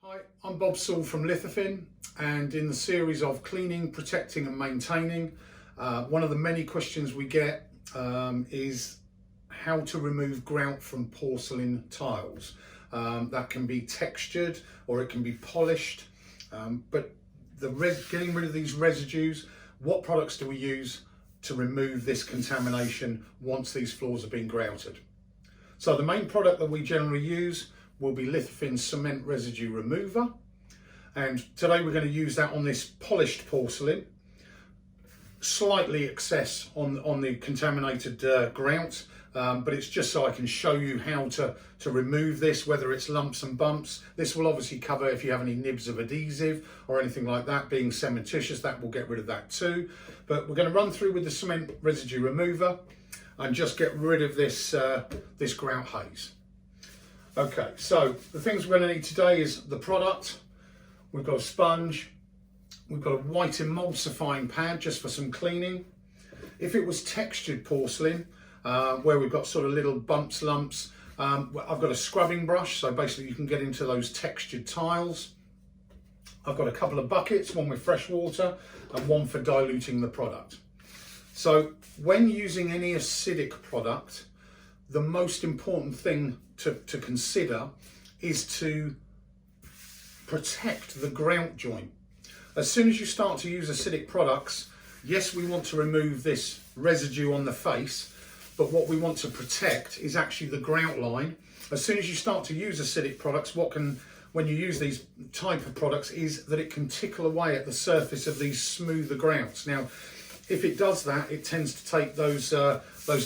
Hi, I'm Bob Saul from Lithofin, and in the series of cleaning, protecting and maintaining, one of the many questions we get is how to remove grout from porcelain tiles. That can be textured or it can be polished, but getting rid of these residues, what products do we use to remove this contamination once these floors have been grouted? So the main product that we generally use will be Lithofin Cement Residue Remover, and today we're going to use that on this polished porcelain. Slightly excess on the contaminated grout, but it's just so I can show you how to remove this, whether it's lumps and bumps. This will obviously cover if you have any nibs of adhesive or anything like that. Being cementitious, that will get rid of that too. But we're going to run through with the cement residue remover and just get rid of this this grout haze. Okay, so the things we're going to need today is the product. We've got a sponge. We've got a white emulsifying pad just for some cleaning. If it was textured porcelain, where we've got sort of little bumps, lumps, I've got a scrubbing brush, so basically you can get into those textured tiles. I've got a couple of buckets, one with fresh water and one for diluting the product. So when using any acidic product, the most important thing to consider is to protect the grout joint. As soon as you start to use acidic products, yes, we want to remove this residue on the face, but what we want to protect is actually the grout line. As soon as you start to use acidic products, when you use these type of products, is that it can tickle away at the surface of these smoother grouts. Now, if it does that, it tends to take those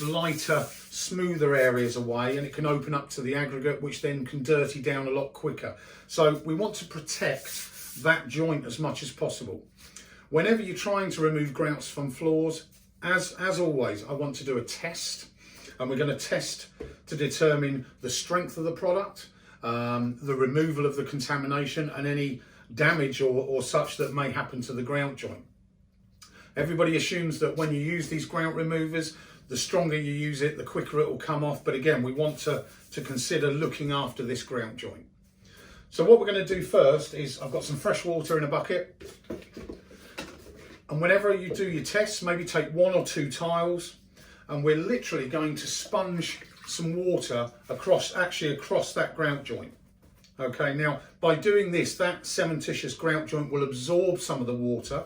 lighter, smoother areas away, and it can open up to the aggregate, which then can dirty down a lot quicker. So we want to protect that joint as much as possible. Whenever you're trying to remove grouts from floors, as always, I want to do a test, and we're going to test to determine the strength of the product, the removal of the contamination, and any damage or such that may happen to the grout joint. Everybody assumes that when you use these grout removers, the stronger you use it, the quicker it will come off. But again, we want to consider looking after this grout joint. So what we're going to do first is, I've got some fresh water in a bucket. And whenever you do your tests, maybe take one or two tiles, and we're literally going to sponge some water across that grout joint. Okay, now by doing this, that cementitious grout joint will absorb some of the water.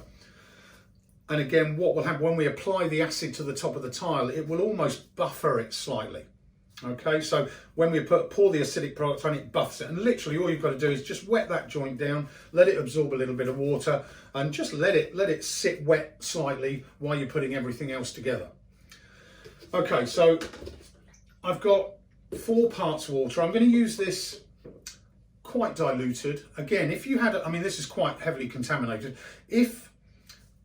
And again, what will happen when we apply the acid to the top of the tile, it will almost buffer it slightly. Okay, so when we pour the acidic product on, it buffs it. And literally all you've got to do is just wet that joint down, let it absorb a little bit of water, and just let it sit wet slightly while you're putting everything else together. Okay, so I've got 4 parts water. I'm going to use this quite diluted. Again, if you had, this is quite heavily contaminated. If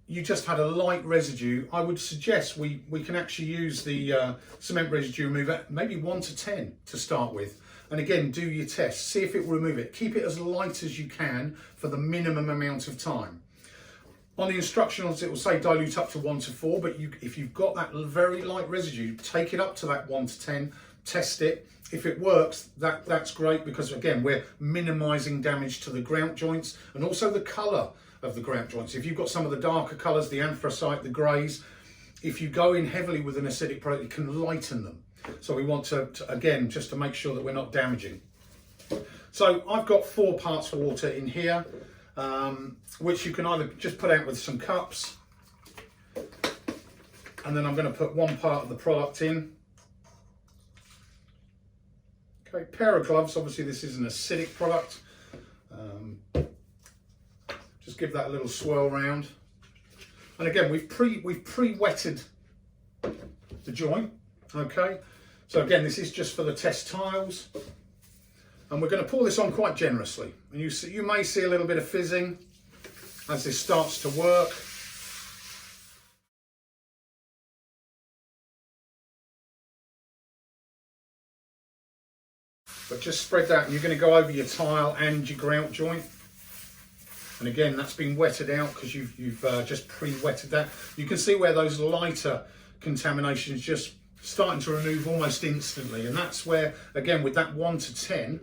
you just had a light residue, I would suggest we can actually use the cement residue remover, maybe 1 to 10 to start with. And again, do your test, see if it will remove it. Keep it as light as you can for the minimum amount of time. On the instructions, it will say dilute up to 1 to 4, but if you've got that very light residue, take it up to that 1 to 10, test it. If it works, that's great, because again, we're minimizing damage to the grout joints and also the color of the grout joints. If you've got some of the darker colors, the anthracite, the grays, if you go in heavily with an acidic product, it can lighten them. So we want to again, just to make sure that we're not damaging. So I've got 4 parts water in here, which you can either just put out with some cups, and then I'm going to put 1 part of the product in. Okay, pair of gloves. Obviously this is an acidic product. Just give that a little swirl round. And again, we've pre-wetted the joint. Okay, so again, this is just for the test tiles, and we're going to pour this on quite generously. And you may see a little bit of fizzing as this starts to work. But just spread that, and you're going to go over your tile and your grout joint. And again, that's been wetted out because you've just pre-wetted that. You can see where those lighter contaminations just starting to remove almost instantly. And that's where, again, with that 1 to 10,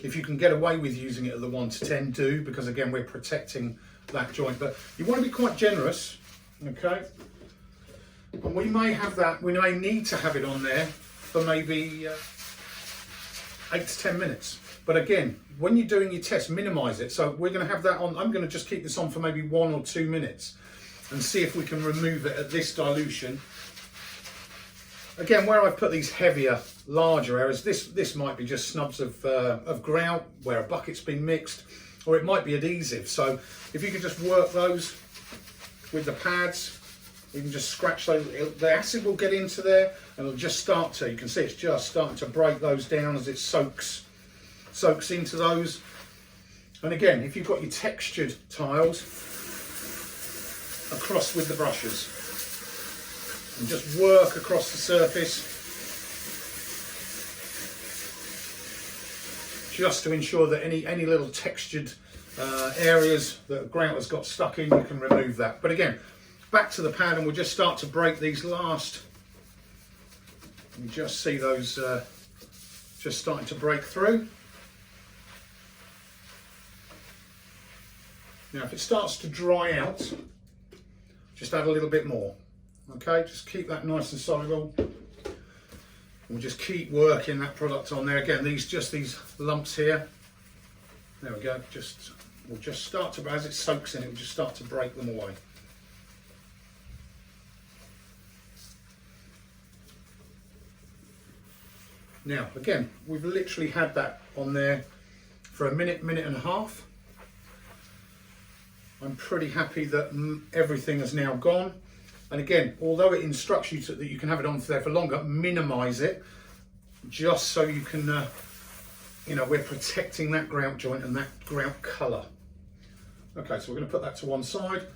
if you can get away with using it at the 1 to 10, do, because again, we're protecting that joint. But you want to be quite generous, okay? And we may have that, we may need to have it on there for maybe 8 to 10 minutes. But again, when you're doing your test, minimize it. So we're going to have that on, I'm going to just keep this on for maybe 1 or 2 minutes and see if we can remove it at this dilution. Again, where I've put these heavier, larger areas, this might be just snubs of grout where a bucket's been mixed, or it might be adhesive. So if you can just work those with the pads, you can just scratch those, the acid will get into there and it'll just start to, you can see it's just starting to break those down as it soaks into those. And again, if you've got your textured tiles, across with the brushes and just work across the surface just to ensure that any little textured areas that grout has got stuck in, you can remove that. But again, back to the pad, and we'll just start to break these last. You just see those just starting to break through. Now if it starts to dry out, just add a little bit more. Okay, just keep that nice and soluble. We'll just keep working that product on there. Again, these lumps here. There we go. We'll just start to, as it soaks in, it will just start to break them away. Now, again, we've literally had that on there for a minute, minute and a half. I'm pretty happy that everything has now gone. And again, although it instructs you that you can have it on there for longer, minimize it just so you can, you know, we're protecting that grout joint and that grout color. Okay, so we're going to put that to one side.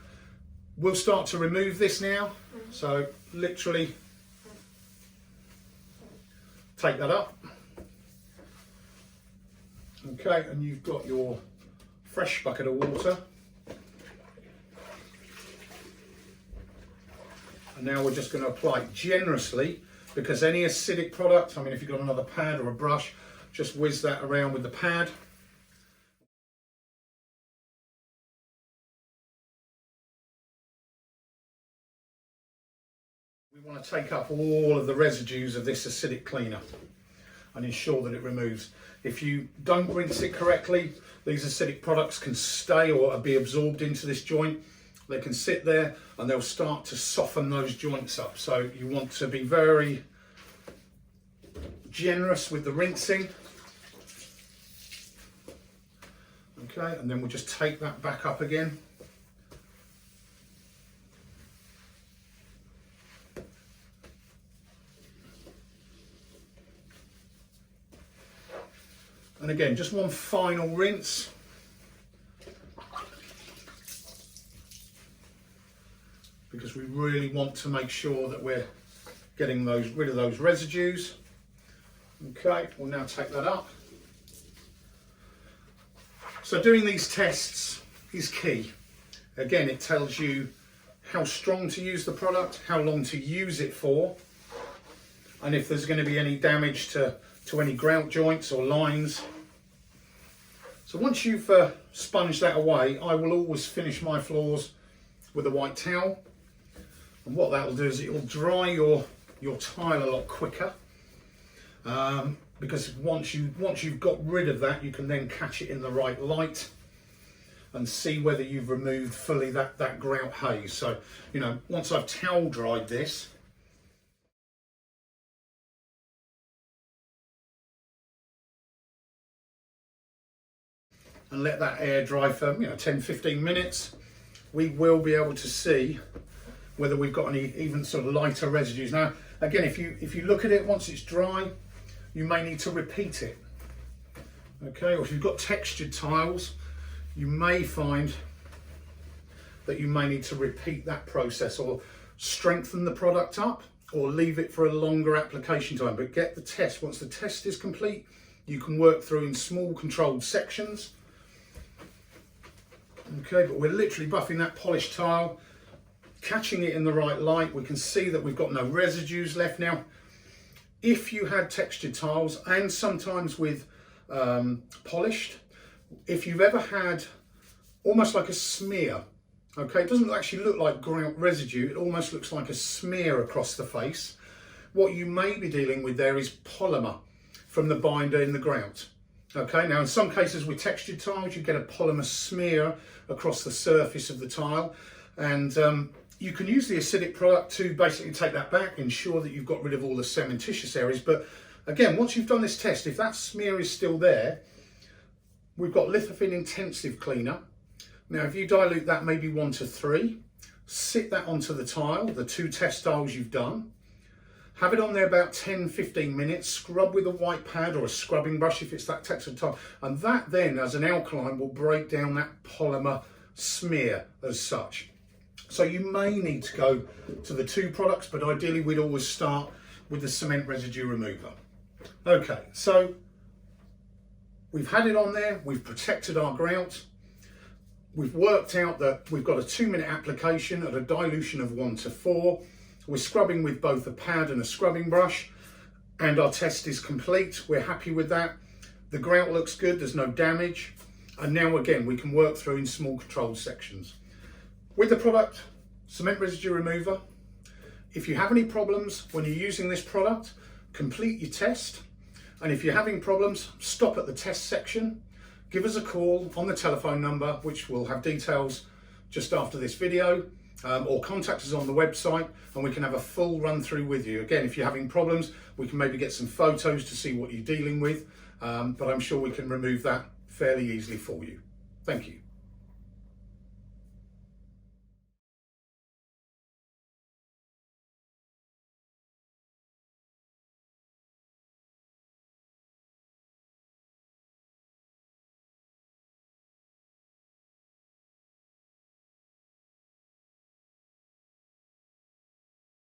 We'll start to remove this now. So literally take that up. Okay, and you've got your fresh bucket of water. And now we're just going to apply generously, because any acidic product, I mean, if you've got another pad or a brush, just whiz that around with the pad. We want to take up all of the residues of this acidic cleaner and ensure that it removes. If you don't rinse it correctly, these acidic products can stay or be absorbed into this joint. They can sit there and they'll start to soften those joints up. So you want to be very generous with the rinsing. Okay, and then we'll just take that back up again. And again, just one final rinse. Because we really want to make sure that we're getting rid of those residues. Okay, we'll now take that up. So doing these tests is key. Again, it tells you how strong to use the product, how long to use it for, and if there's going to be any damage to any grout joints or lines. So once you've sponged that away, I will always finish my floors with a white towel. And what that will do is it will dry your tile a lot quicker, because once you've got rid of that, you can then catch it in the right light and see whether you've removed fully that grout haze. So, you know, once I've towel dried this, and let that air dry for 10-15 minutes, we will be able to see whether we've got any even sort of lighter residues. Now, again, if you look at it once it's dry, you may need to repeat it. Okay, or if you've got textured tiles, you may find that you may need to repeat that process, or strengthen the product up, or leave it for a longer application time. But get the test. Once the test is complete, you can work through in small controlled sections. Okay, but we're literally buffing that polished tile, catching it in the right light. We can see that we've got no residues left now. If you had textured tiles, and sometimes with polished, if you've ever had almost like a smear, okay, it doesn't actually look like grout residue, it almost looks like a smear across the face. What you may be dealing with there is polymer from the binder in the grout. Okay, now in some cases with textured tiles, you get a polymer smear across the surface of the tile, and you can use the acidic product to basically take that back, ensure that you've got rid of all the cementitious areas. But again, once you've done this test, if that smear is still there, we've got Lithofin Intensive Cleaner. Now, if you dilute that maybe 1 to 3, sit that onto the tile, the 2 test tiles you've done, have it on there about 10-15 minutes, scrub with a white pad or a scrubbing brush if it's that textured tile, and that then as an alkaline will break down that polymer smear as such. So you may need to go to the 2 products, but ideally we'd always start with the cement residue remover. Okay, so we've had it on there, we've protected our grout, we've worked out that we've got a 2-minute application at a dilution of 1 to 4. We're scrubbing with both a pad and a scrubbing brush, and our test is complete. We're happy with that. The grout looks good, there's no damage. And now again, we can work through in small controlled sections. With the product, Cement Residue Remover, if you have any problems when you're using this product, complete your test. And if you're having problems, stop at the test section, give us a call on the telephone number, which will have details just after this video, or contact us on the website and we can have a full run through with you. Again, if you're having problems, we can maybe get some photos to see what you're dealing with, but I'm sure we can remove that fairly easily for you. Thank you.